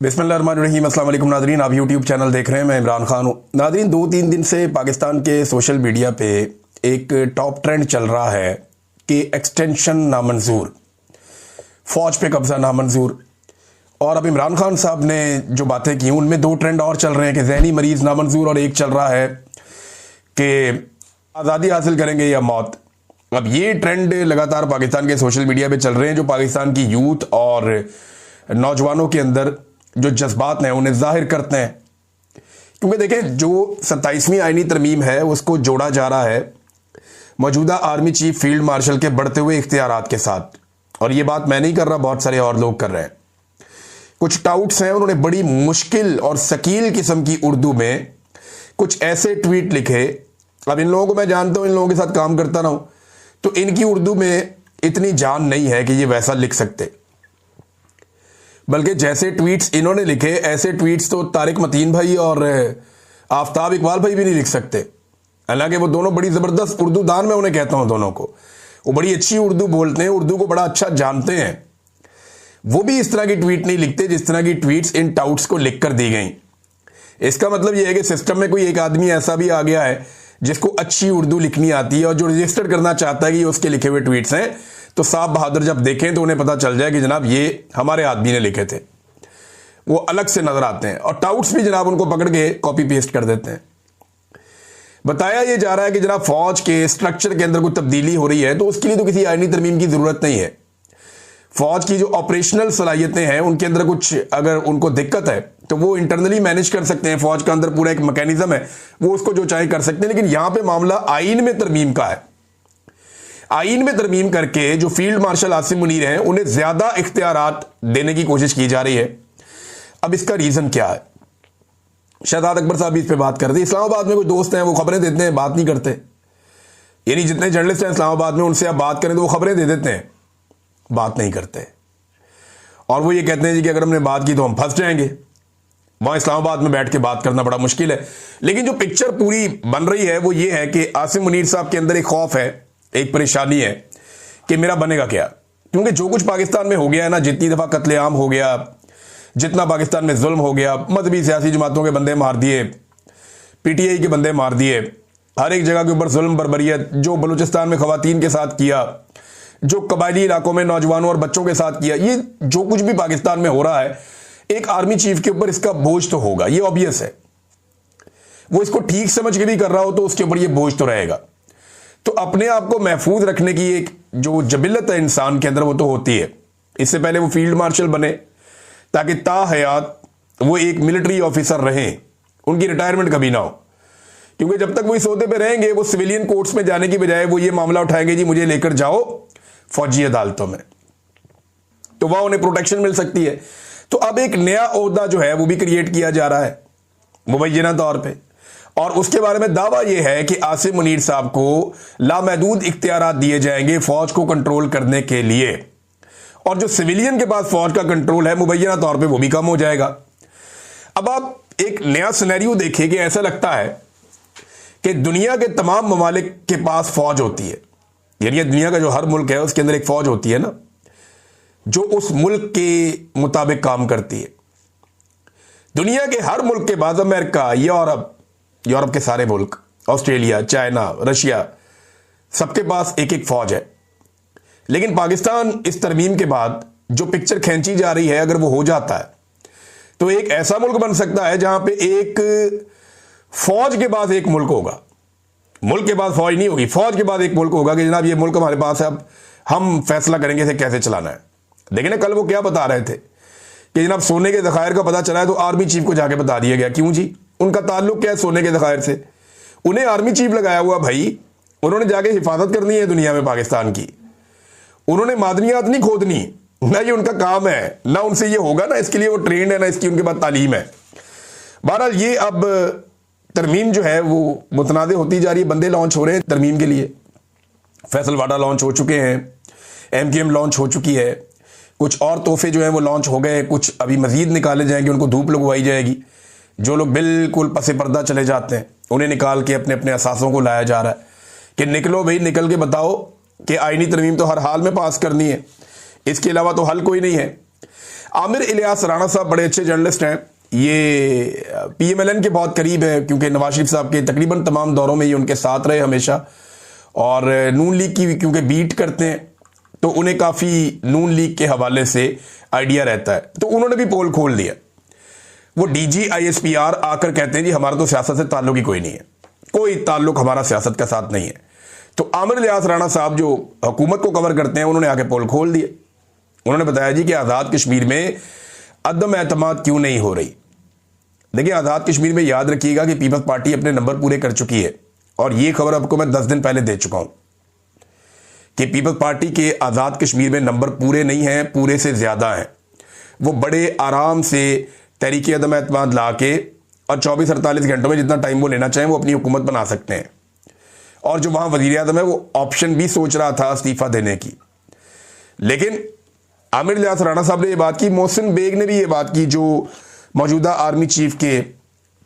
बिस्मिल्लाहिर्रहमानिर्रहीम। अस्सलाम वालेकुम नादरीन, आप यूट्यूब चैनल देख रहे हैं। मैं इमरान खान हूँ। नादरीन, 2-3 दिन से पाकिस्तान के सोशल मीडिया पे एक टॉप ट्रेंड चल रहा है कि एक्सटेंशन नामंजूर, फौज पे कब्जा नामंजूर। और अब इमरान खान साहब ने जो बातें की उनमें 2 ट्रेंड और चल रहे हैं कि जहनी मरीज नामंजूर, और एक चल रहा है कि आज़ादी हासिल करेंगे या मौत। अब ये ट्रेंड लगातार पाकिस्तान के सोशल मीडिया पे चल रहे हैं, जो पाकिस्तान की यूथ और नौजवानों के अंदर जो जज्बात हैं उन्हें जाहिर करते हैं। क्योंकि देखें, जो 27वीं आईनी तरमीम है उसको जोड़ा जा रहा है मौजूदा आर्मी चीफ फील्ड मार्शल के बढ़ते हुए इख्तियारात के साथ। और ये बात मैं नहीं कर रहा, बहुत सारे और लोग कर रहे हैं। कुछ टाउट्स हैं, उन्होंने बड़ी मुश्किल और शकील किस्म की उर्दू में कुछ ऐसे ट्वीट लिखे। अब इन लोगों को मैं जानता हूं, इन लोगों के साथ काम करता रहा हूं, तो इनकी उर्दू में इतनी जान नहीं है कि ये वैसा लिख सकते। बल्कि जैसे ट्वीट्स इन्होंने लिखे, ऐसे ट्वीट्स तो तारिक मतीन भाई और आफ्ताब इकबाल भाई भी नहीं लिख सकते। हालांकि वो दोनों बड़ी ज़बरदस्त उर्दू दान, मैं उन्हें कहता हूं दोनों को। वो बड़ी अच्छी उर्दू बोलते हैं, उर्दू को बड़ा अच्छा जानते हैं। वो भी इस तरह की ट्वीट नहीं लिखते जिस तरह की ट्वीट्स इन टाउट्स को लिख कर दी गई। इसका मतलब यह है कि सिस्टम में कोई एक आदमी ऐसा भी आ गया है जिसको अच्छी उर्दू लिखनी आती है और जो रजिस्टर करना चाहता है कि ये उसके लिखे हुए ट्वीट्स हैं, तो साहब बहादुर जब देखें तो उन्हें पता चल जाए कि जनाब ये हमारे आदमी ने लिखे थे। वो अलग से नजर आते हैं और टाउट्स भी जनाब उनको पकड़ के कॉपी पेस्ट कर देते हैं। बताया ये जा रहा है कि जनाब फौज के स्ट्रक्चर के अंदर कोई तब्दीली हो रही है, तो उसके लिए तो किसी आईनी तरमीम की जरूरत नहीं है। फौज की जो ऑपरेशनल सलाहियतें हैं उनके अंदर कुछ अगर उनको दिक्कत है तो वो इंटरनली मैनेज कर सकते हैं। फौज का अंदर पूरा एक मैकेनिज्म है, वो उसको जो चाहे कर सकते हैं। लेकिन यहां पे मामला आईन में तरमीम का है। आईन में तरमीम करके जो फील्ड मार्शल आसिम मुनीर हैं उन्हें ज्यादा इख्तियारात देने की कोशिश की जा रही है। अब इसका रीजन क्या है? शहजाद अकबर साहब भी इस पर बात करते हैं। इस्लामाबाद में कोई दोस्त हैं, वो खबरें देते हैं, बात नहीं करते। यानी जितने जर्नलिस्ट हैं इस्लामाबाद में, उनसे आप बात करें तो वो खबरें दे देते हैं, बात नहीं करते। और वो ये कहते हैं जी कि अगर हमने बात की तो हम फंस जाएंगे। वहां इस्लामाबाद में बैठ के बात करना बड़ा मुश्किल है। लेकिन जो पिक्चर पूरी बन रही है वो ये है कि आसिम मुनीर साहब के अंदर एक खौफ है, एक परेशानी है कि मेरा बनेगा क्या। क्योंकि जो कुछ पाकिस्तान में हो गया है ना, जितनी दफा कत्लेआम हो गया, जितना पाकिस्तान में जुल्म हो गया, मजहबी सियासी जमातों के बंदे मार दिए, पीटीआई के बंदे मार दिए, हर एक जगह के ऊपर जुल्म बर्बरियत, जो बलूचिस्तान में खवातीन के साथ किया, जो कबायली इलाकों में नौजवानों और बच्चों के साथ किया, ये जो कुछ भी पाकिस्तान में हो रहा है, एक आर्मी चीफ के ऊपर इसका बोझ तो होगा, ये ऑब्वियस है। वो इसको ठीक समझ के भी कर रहा हो तो उसके ऊपर ये बोझ तो रहेगा। तो अपने आप को महफूज रखने की एक जो जबिलत है इंसान के अंदर, वो तो होती है। इससे पहले वो फील्ड मार्शल बने ताकि ताहयात वो एक मिलिट्री ऑफिसर रहें, उनकी रिटायरमेंट कभी ना हो। क्योंकि जब तक वो इस ओहदे पे रहेंगे, वो सिविलियन कोर्ट्स में जाने की बजाय वो ये मामला उठाएंगे, जी मुझे लेकर जाओ फौजी अदालतों में, तो वहां उन्हें प्रोटेक्शन मिल सकती है। तो अब एक नया ओहदा जो है वो भी क्रिएट किया जा रहा है मुबैना तौर पे, और उसके बारे में दावा यह है कि आसिम मुनीर साहब को लामहदूद इख्तियारात दिए जाएंगे फौज को कंट्रोल करने के लिए, और जो सिविलियन के पास फौज का कंट्रोल है मुबैना तौर पे वो भी कम हो जाएगा। अब आप एक नया सिनेरियो देखिए कि ऐसा लगता है कि दुनिया के तमाम ममालिक के पास फौज होती है। यानी दुनिया का जो हर मुल्क है उसके अंदर एक फौज होती है ना, जो उस मुल्क के मुताबिक काम करती है। दुनिया के हर मुल्क के बाद अमेरिका, यूरोप के सारे मुल्क, ऑस्ट्रेलिया, चाइना, रशिया, सबके पास एक एक फौज है। लेकिन पाकिस्तान इस तरमीम के बाद जो पिक्चर खींची जा रही है, अगर वो हो जाता है तो एक ऐसा मुल्क बन सकता है जहां पे एक फौज के पास एक मुल्क होगा। मुल्क के पास फौज नहीं होगी, फौज के बाद एक मुल्क होगा कि जनाब ये मुल्क हमारे पास है, अब हम फैसला करेंगे इसे कैसे चलाना है। देखिए ना, कल वो क्या बता रहे थे कि जनाब सोने के ज़खायर का पता चला है तो आर्मी चीफ को जाके बता दिया गया। क्यों जी? उनका ताल्लुक क्या है सोने के ज़खायर से? उन्हें आर्मी चीफ लगाया हुआ भाई, उन्होंने जाके हिफाजत करनी है दुनिया में पाकिस्तान की। उन्होंने मादनियात नहीं खोदनी, ना ये उनका काम है, ना उनसे ये होगा, ना इसके लिए वो ट्रेंड है, ना इसकी उनके पास तालीम है। बहरहाल ये अब तरमीम जो है वो मुतनाज़ होती जा रही है। बंदे लॉन्च हो रहे हैं तरमीम के लिए। फैसल वाडा लॉन्च हो चुके हैं, MKM लॉन्च हो चुकी है, कुछ और तोहफे जो हैं वो लॉन्च हो गए, कुछ अभी मजीद निकाले जाएंगे, उनको धूप लगवाई जाएगी। जो लोग बिल्कुल पसे पर्दा चले जाते हैं उन्हें निकाल के अपने अपने असासों को लाया जा रहा है कि निकलो भाई, निकल के बताओ कि आईनी तरमीम तो हर हाल में पास करनी है, इसके अलावा तो हल कोई नहीं है। आमिर इलियास राणा साहब बड़े अच्छे जर्नलिस्ट हैं, ये पीएमएलएन के बहुत करीब है क्योंकि नवाज शरीफ साहब के तकरीबन तमाम दौरों में ये उनके साथ रहे हमेशा, और नून लीग की क्योंकि बीट करते हैं तो उन्हें काफ़ी नून लीग के हवाले से आइडिया रहता है। तो उन्होंने भी पोल खोल दिया। वो डीजी आईएसपीआर आकर कहते हैं जी हमारा तो सियासत से ताल्लुक ही कोई नहीं है, कोई ताल्लुक हमारा सियासत के साथ नहीं है। तो आमिर इलियास राणा साहब जो हुकूमत को कवर करते हैं उन्होंने आके पोल खोल दिए। उन्होंने बताया जी कि आज़ाद कश्मीर में अदम एतमाद क्यों नहीं हो रही। देखिए, आज़ाद कश्मीर में याद रखिएगा कि पीपल्स पार्टी अपने नंबर पूरे कर चुकी है, और ये खबर आपको मैं 10 दिन पहले दे चुका हूं कि पीपल्स पार्टी के आज़ाद कश्मीर में नंबर पूरे नहीं हैं, पूरे से ज़्यादा हैं। वो बड़े आराम से तहरीक अदम एतमाद ला के और 24-48 घंटों में जितना टाइम वो लेना चाहें वो अपनी हुकूमत बना सकते हैं। और जो वहां वज़ीर आज़म है वो ऑप्शन भी सोच रहा था इस्तीफा देने की, लेकिन आमिर इलियास राणा साहब ने ये बात की, मोहसिन बेग ने भी ये बात की, जो मौजूदा आर्मी चीफ के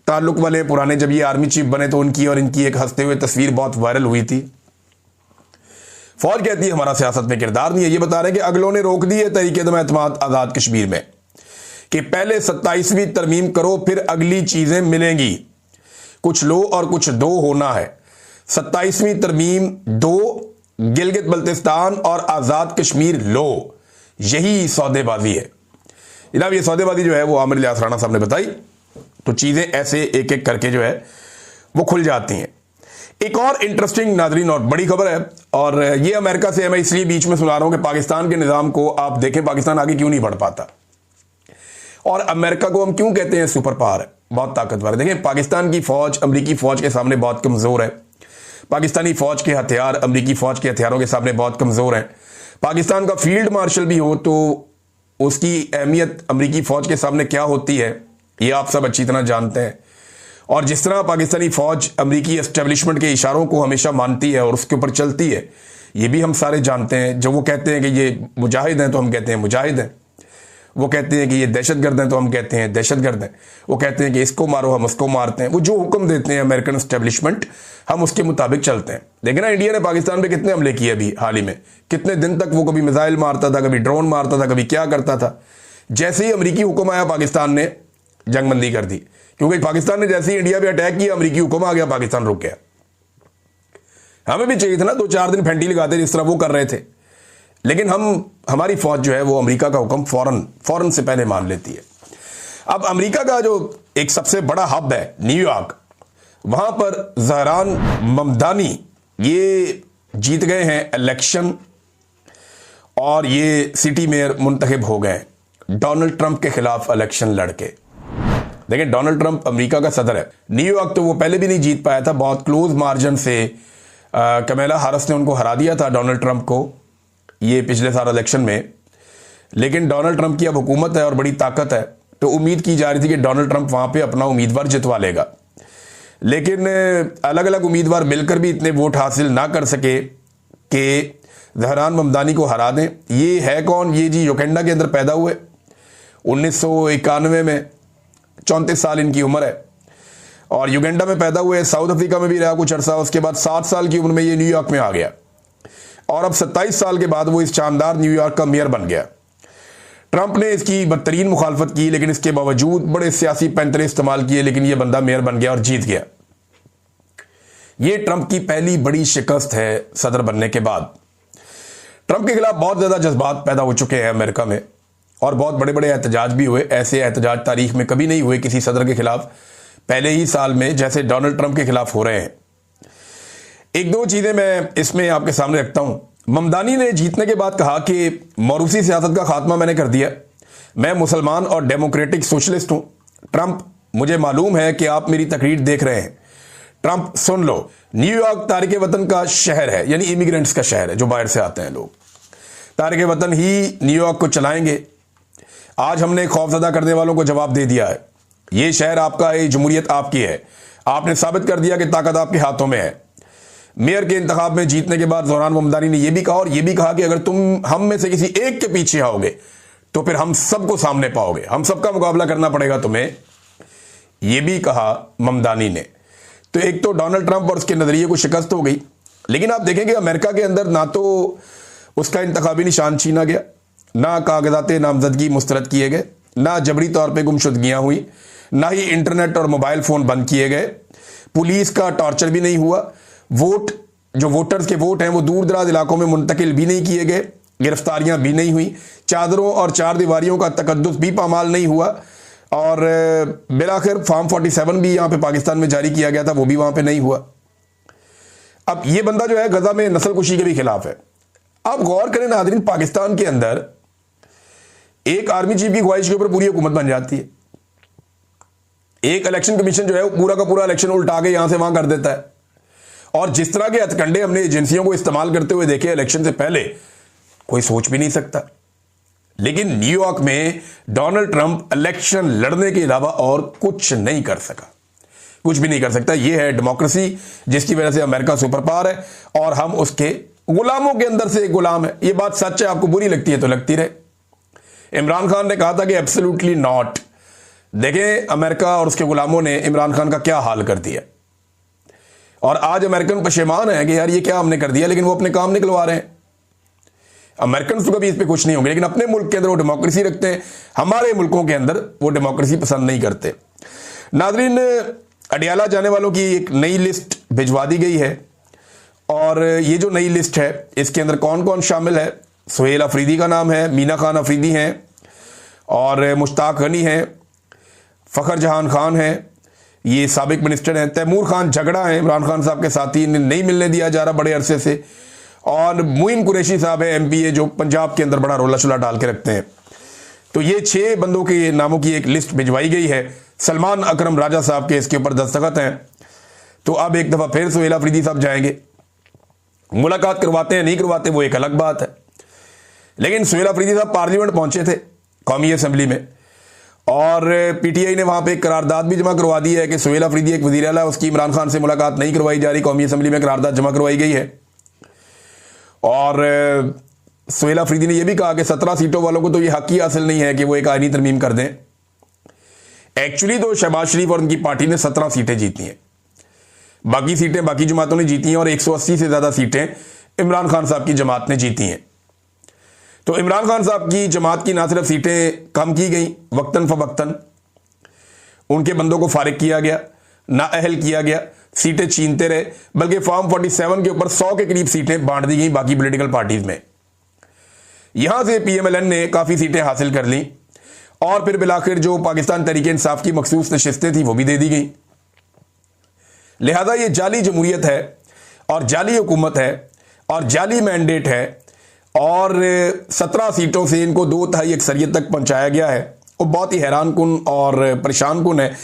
ताल्लुक वाले पुराने, जब ये आर्मी चीफ बने तो उनकी और इनकी एक हंसते हुए तस्वीर बहुत वायरल हुई थी। फौज कहती है हमारा सियासत में किरदार नहीं है। ये बता रहे हैं कि अगलों ने रोक दी है तहरीक अदम एतमाद आज़ाद कश्मीर में कि पहले 27वीं तरमीम करो फिर अगली चीजें मिलेंगी, कुछ लो और कुछ दो होना है। 27वीं तरमीम दो, गिलगित बल्तिस्तान और आज़ाद कश्मीर लो, यही सौदेबाजी है जनाब। ये सौदेबाजी जो है वो आमिर इलियास राणा साहब ने बताई, तो चीजें ऐसे एक एक करके जो है वो खुल जाती हैं। एक और इंटरेस्टिंग नाजरीन और बड़ी खबर है, और ये अमेरिका से है, मैं इसलिए बीच में सुना रहा हूं कि पाकिस्तान के निजाम को आप देखें, पाकिस्तान आगे क्यों नहीं बढ़ पाता, और अमेरिका को हम क्यों कहते हैं सुपर पावर है, बहुत ताकतवर है। देखें, पाकिस्तान की फौज अमरीकी फौज के सामने बहुत कमजोर है, पाकिस्तानी फौज के हथियार अमरीकी फौज के हथियारों के सामने बहुत कमजोर हैं। पाकिस्तान का फील्ड मार्शल भी हो तो उसकी अहमियत अमरीकी फौज के सामने क्या होती है ये आप सब अच्छी तरह जानते हैं, और जिस तरह पाकिस्तानी फौज अमरीकी एस्टेब्लिशमेंट के इशारों को हमेशा मानती है और उसके ऊपर चलती है ये भी हम सारे जानते हैं। जब वो कहते हैं कि ये मुजाहिद हैं तो हम कहते हैं मुजाहिद हैं, वो कहते हैं कि ये दहशतगर्द हैं तो हम कहते हैं दहशतगर्द हैं, वो कहते हैं कि इसको मारो हम उसको मारते हैं। वो जो हुक्म देते हैं अमेरिकन एस्टेब्लिशमेंट हम उसके मुताबिक चलते हैं। देखिए ना, इंडिया ने पाकिस्तान पे कितने हमले किए अभी हाल ही में, कितने दिन तक वो कभी मिसाइल मारता था, कभी ड्रोन मारता था, कभी क्या करता था। जैसे ही अमरीकी हुक्म आया पाकिस्तान ने जंगबंदी कर दी, क्योंकि पाकिस्तान ने जैसे ही इंडिया पे अटैक किया अमरीकी हुक्म आ गया, पाकिस्तान रुक गया। हमें भी चाहिए था ना 2-4 दिन फेंटी लगाते जिस तरह वो कर रहे थे, लेकिन हमारी फौज जो है वो अमेरिका का हुक्म फौरन से पहले मान लेती है। अब अमेरिका का जो एक सबसे बड़ा हब है न्यूयॉर्क, वहां पर ज़हरान ममदानी ये जीत गए हैं इलेक्शन, और ये सिटी मेयर मुंतखब हो गए डोनाल्ड ट्रंप के खिलाफ इलेक्शन लड़के। देखिए, डोनाल्ड ट्रंप अमेरिका का सदर है, न्यूयॉर्क तो वो पहले भी नहीं जीत पाया था, बहुत क्लोज मार्जिन से कमला हैरिस ने उनको हरा दिया था डोनाल्ड ट्रंप को ये पिछले साल इलेक्शन में। लेकिन डोनाल्ड ट्रंप की अब हुकूमत है और बड़ी ताकत है, तो उम्मीद की जा रही थी कि डोनाल्ड ट्रंप वहां पे अपना उम्मीदवार जितवा लेगा, लेकिन अलग अलग उम्मीदवार मिलकर भी इतने वोट हासिल ना कर सके कि ज़हरान ममदानी को हरा दें। ये है कौन? ये जी युगांडा के अंदर पैदा हुए 1991 में, 34 साल इनकी उम्र है, और युगांडा में पैदा हुए, साउथ अफ्रीका में भी रहा कुछ अर्सा, उसके बाद 7 साल की उम्र में ये न्यूयॉर्क में आ गया, और अब 27 साल के बाद वो इस शानदार न्यूयॉर्क का मेयर बन गया। ट्रंप ने इसकी बदतरीन मुखालफत की, लेकिन इसके बावजूद बड़े सियासी पैंतरे इस्तेमाल किए, लेकिन ये बंदा मेयर बन गया और जीत गया। ये ट्रंप की पहली बड़ी शिकस्त है सदर बनने के बाद। ट्रंप के खिलाफ बहुत ज्यादा जज्बात पैदा हो चुके हैं अमेरिका में, और बहुत बड़े बड़े एहतजाज भी हुए। ऐसे एहतजाज तारीख में कभी नहीं हुए किसी सदर के खिलाफ पहले ही साल में, जैसे डोनाल्ड ट्रंप के खिलाफ हो रहे हैं। एक दो चीजें मैं इसमें आपके सामने रखता हूं। ममदानी ने जीतने के बाद कहा कि मौरूसी सियासत का खात्मा मैंने कर दिया, मैं मुसलमान और डेमोक्रेटिक सोशलिस्ट हूं। ट्रंप, मुझे मालूम है कि आप मेरी तकरीर देख रहे हैं। ट्रंप, सुन लो, न्यूयॉर्क तारिक वतन का शहर है, यानी इमिग्रेंट्स का शहर है, जो बाहर से आते हैं लोग। तारिक वतन ही न्यूयॉर्क को चलाएंगे। आज हमने खौफजदा करने वालों को जवाब दे दिया है, ये शहर आपका है, जमहूरियत आपकी है। आपने साबित कर दिया कि ताकत आपके हाथों में है। मेयर के इंतखाब में जीतने के बाद ज़हरान ममदानी ने यह भी कहा, और यह भी कहा कि अगर तुम हम में से किसी एक के पीछे आओगे तो फिर हम सबको सामने पाओगे, हम सबका मुकाबला करना पड़ेगा तुम्हें, यह भी कहा ममदानी ने। तो एक तो डोनाल्ड ट्रंप और उसके नजरिए को शिकस्त हो गई, लेकिन आप देखेंगे अमेरिका के अंदर ना तो उसका इंतखाबी निशान छीना गया, ना कागजात नामजदगी मुस्तरद किए गए, ना जबरी तौर पे गुमशुदगियां हुई, ना ही इंटरनेट और मोबाइल फ़ोन बंद किए गए, पुलिस का टॉर्चर भी नहीं हुआ, वोट जो वोटर्स के वोट हैं वो दूर दराज इलाकों में मुंतकिल भी नहीं किए गए, गिरफ्तारियां भी नहीं हुई, चादरों और चार दीवारियों का तकद्दुस भी पामाल नहीं हुआ, और बिलाखिर फॉर्म 47 भी यहां पे पाकिस्तान में जारी किया गया था, वो भी वहां पे नहीं हुआ। अब ये बंदा जो है गजा में नस्ल कुशी के भी खिलाफ है। आप गौर करें नाज़रीन, पाकिस्तान के अंदर एक आर्मी चीफ की ख्वाहिश के ऊपर पूरी हुकूमत बन जाती है। एक इलेक्शन कमीशन जो है वो पूरा का पूरा इलेक्शन उल्टा के यहां से वहां कर देता है, और जिस तरह के हथकंडे हमने एजेंसियों को इस्तेमाल करते हुए देखे इलेक्शन से पहले, कोई सोच भी नहीं सकता। लेकिन न्यूयॉर्क में डोनाल्ड ट्रंप इलेक्शन लड़ने के अलावा और कुछ नहीं कर सका, कुछ भी नहीं कर सकता। यह है डेमोक्रेसी, जिसकी वजह से अमेरिका सुपर पावर है और हम उसके गुलामों के अंदर से एक गुलाम है। यह बात सच है, आपको बुरी लगती है तो लगती रहे। इमरान खान ने कहा था कि एब्सोल्युटली नॉट। देखें अमेरिका और उसके गुलामों ने इमरान खान का क्या हाल कर दिया, और आज अमेरिकन पशेमान है कि यार ये क्या हमने कर दिया, लेकिन वो अपने काम निकलवा रहे हैं। अमेरिकन तो कभी इस पर खुश नहीं होंगे, लेकिन अपने मुल्क के अंदर वो डेमोक्रेसी रखते हैं, हमारे मुल्कों के अंदर वो डेमोक्रेसी पसंद नहीं करते। नाजरीन, अडियाला जाने वालों की एक नई लिस्ट भिजवा दी गई है, और ये जो नई लिस्ट है इसके अंदर कौन कौन शामिल है? सुहेल अफरीदी का नाम है, मीना खान अफरीदी हैं, और मुश्ताक गनी हैं, फ़खर जहान खान हैं, ये साबिक मिनिस्टर हैं, तैमूर खान झगड़ा हैं, इमरान खान साहब के साथी, इन्हें नहीं मिलने दिया जा रहा बड़े अरसे से, और मुइन कुरैशी साहब है MPA, जो पंजाब के अंदर बड़ा रोला शोला डाल के रखते हैं। तो ये 6 बंदों के नामों की एक लिस्ट भिजवाई गई है। सलमान अकरम राजा साहब के इसके ऊपर दस्तखत हैं। तो अब एक दफ़ा फिर सुहेल अफरीदी साहब जाएंगे, मुलाकात करवाते हैं नहीं करवाते वो एक अलग बात है। लेकिन सुहेल अफरीदी साहब पार्लियामेंट पहुंचे थे, कौमी असम्बली में, और PTI ने वहां पे एक करारदाद भी जमा करवा दी है कि सुहेल अफरीदी एक वज़ीर आला, उसकी इमरान खान से मुलाकात नहीं करवाई जा रही। कौमी असम्बली में करारदाद जमा करवाई गई है, और सुहेल अफरीदी ने यह भी कहा कि 17 सीटों वालों को तो यह हक ही हासिल नहीं है कि वो एक आईनी तरमीम कर दें। एक्चुअली तो शहबाज शरीफ और उनकी पार्टी ने 17 सीटें जीती हैं, बाकी सीटें बाकी जमातों ने जीती हैं, और 180 से ज़्यादा सीटें इमरान खान साहब की जमात ने जीती हैं। तो इमरान खान साहब की जमात की ना सिर्फ सीटें कम की गई, वक्तन फवक्तन उनके बंदों को फारिग किया गया, नाअहल किया गया, सीटें छीनते रहे, बल्कि फॉर्म 47 के ऊपर 100 के करीब सीटें बांट दी गई बाकी पॉलिटिकल पार्टीज में। यहां से PMLN ने काफ़ी सीटें हासिल कर ली, और फिर बिलाखिर जो पाकिस्तान तहरीक इंसाफ की मखसूस नशिस्तें थी वो भी दे दी गई। लिहाजा ये जाली जमहूरियत है, और जाली हुकूमत है, और जाली मैंडेट है, और 17 सीटों से इनको 2/3 अक्सरियत तक पहुंचाया गया है। वो बहुत ही हैरान कुन और परेशान कुन है।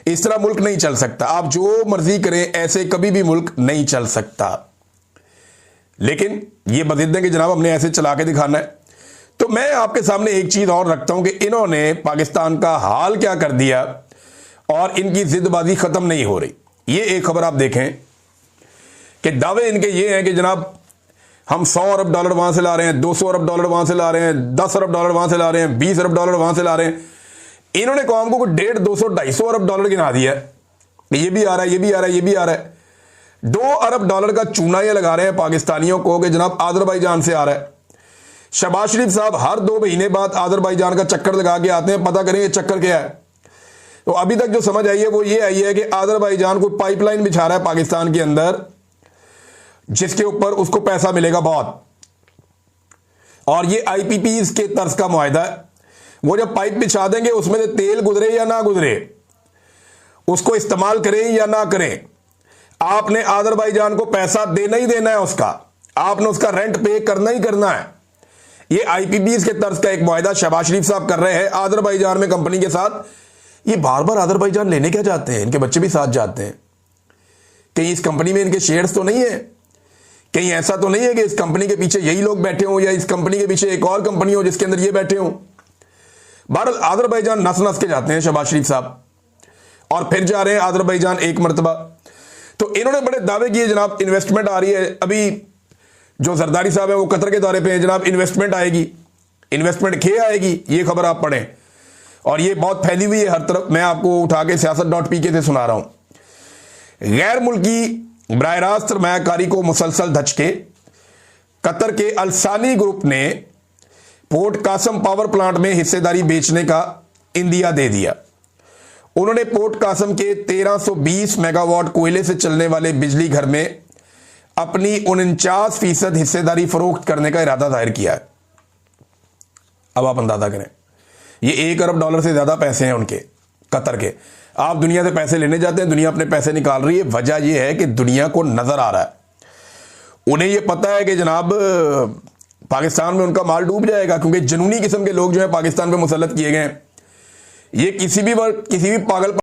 इस तरह मुल्क नहीं चल सकता। आप जो मर्जी करें, ऐसे कभी भी मुल्क नहीं चल सकता। लेकिन ये बजिद्द है कि जनाब हमने ऐसे चला के दिखाना है। तो मैं आपके सामने एक चीज और रखता हूं कि इन्होंने पाकिस्तान का हाल क्या कर दिया, और इनकी जिद्दबाजी खत्म नहीं हो रही। ये एक खबर आप देखें कि दावे इनके ये हैं कि जनाब हम 100 अरब डॉलर वहां से ला रहे हैं, 200 अरब डॉलर वहां से ला रहे हैं, 10 अरब डॉलर वहां से ला रहे हैं, 20 अरब डॉलर वहां से ला रहे हैं। इन्होंने कौम को 150, 200, 250 अरब डॉलर गिना दिया है। ये भी आ रहा है, ये भी आ रहा है, ये भी आ रहा है। 2 अरब डॉलर का चूना ये लगा रहे हैं पाकिस्तानियों को कि जनाब आजरबाईजान से आ रहा है। शहबाज शरीफ साहब हर 2 महीने बाद आजरबाईजान का चक्कर लगा के आते हैं, पता करें ये चक्कर क्या है। तो अभी तक जो समझ आई है वो ये आई है कि आजरबाईजान कोई पाइपलाइन बिछा रहा है पाकिस्तान के अंदर, जिसके ऊपर उसको पैसा मिलेगा बहुत, और ये IPPs के तर्ज का मुआहदा है। वो जब पाइप बिछा देंगे उसमें से तेल गुजरे या ना गुजरे, उसको इस्तेमाल करें या ना करें, आपने आजरबाईजान को पैसा देना ही देना है, उसका आपने उसका रेंट पे करना ही करना है। ये IPPs के तर्ज का एक मुआहदा शहबाज शरीफ साहब कर रहे हैं आजरबाईजान में कंपनी के साथ। ये बार बार आजरबाईजान लेने क्या जाते हैं, इनके बच्चे भी साथ जाते हैं। कहीं इस कंपनी में इनके शेयर्स तो नहीं है, कहीं ऐसा तो नहीं है कि इस कंपनी के पीछे यही लोग बैठे हों, या इस कंपनी के पीछे एक और कंपनी हो जिसके अंदर ये बैठे हों। भारत आजरबाईजान नस नस के जाते हैं शहबाज शरीफ साहब, और फिर जा रहे हैं आजरबाईजान एक मरतबा। तो इन्होंने बड़े दावे किए जनाब इन्वेस्टमेंट आ रही है। अभी जो जरदारी साहब है वो कतर के दौरे पे हैं, जनाब इन्वेस्टमेंट आएगी, इन्वेस्टमेंट खे आएगी, ये खबर आप पढ़ें, और ये बहुत फैली हुई है हर तरफ। मैं आपको उठा के siyaasat.pk से सुना रहा हूं। गैर मुल्की बराह रास्त सरमायाकारी को मुसलसल धचके, कतर के अलसानी ग्रुप ने पोर्ट कासम पावर प्लांट में हिस्सेदारी बेचने का इंदिया दे दिया। उन्होंने पोर्ट कासम के 1320 मेगावाट कोयले से चलने वाले बिजली घर में अपनी 49% हिस्सेदारी फरोख्त करने का इरादा जाहिर किया है। अब आप अंदाजा करें, ये $1 अरब से ज्यादा पैसे हैं उनके, कतर के। आप दुनिया से पैसे लेने जाते हैं, दुनिया अपने पैसे निकाल रही है। वजह यह है कि दुनिया को नजर आ रहा है, उन्हें यह पता है कि जनाब पाकिस्तान में उनका माल डूब जाएगा, क्योंकि जुनूनी किस्म के लोग जो है पाकिस्तान पे मुसल्लत किए गए हैं। ये किसी भी पागल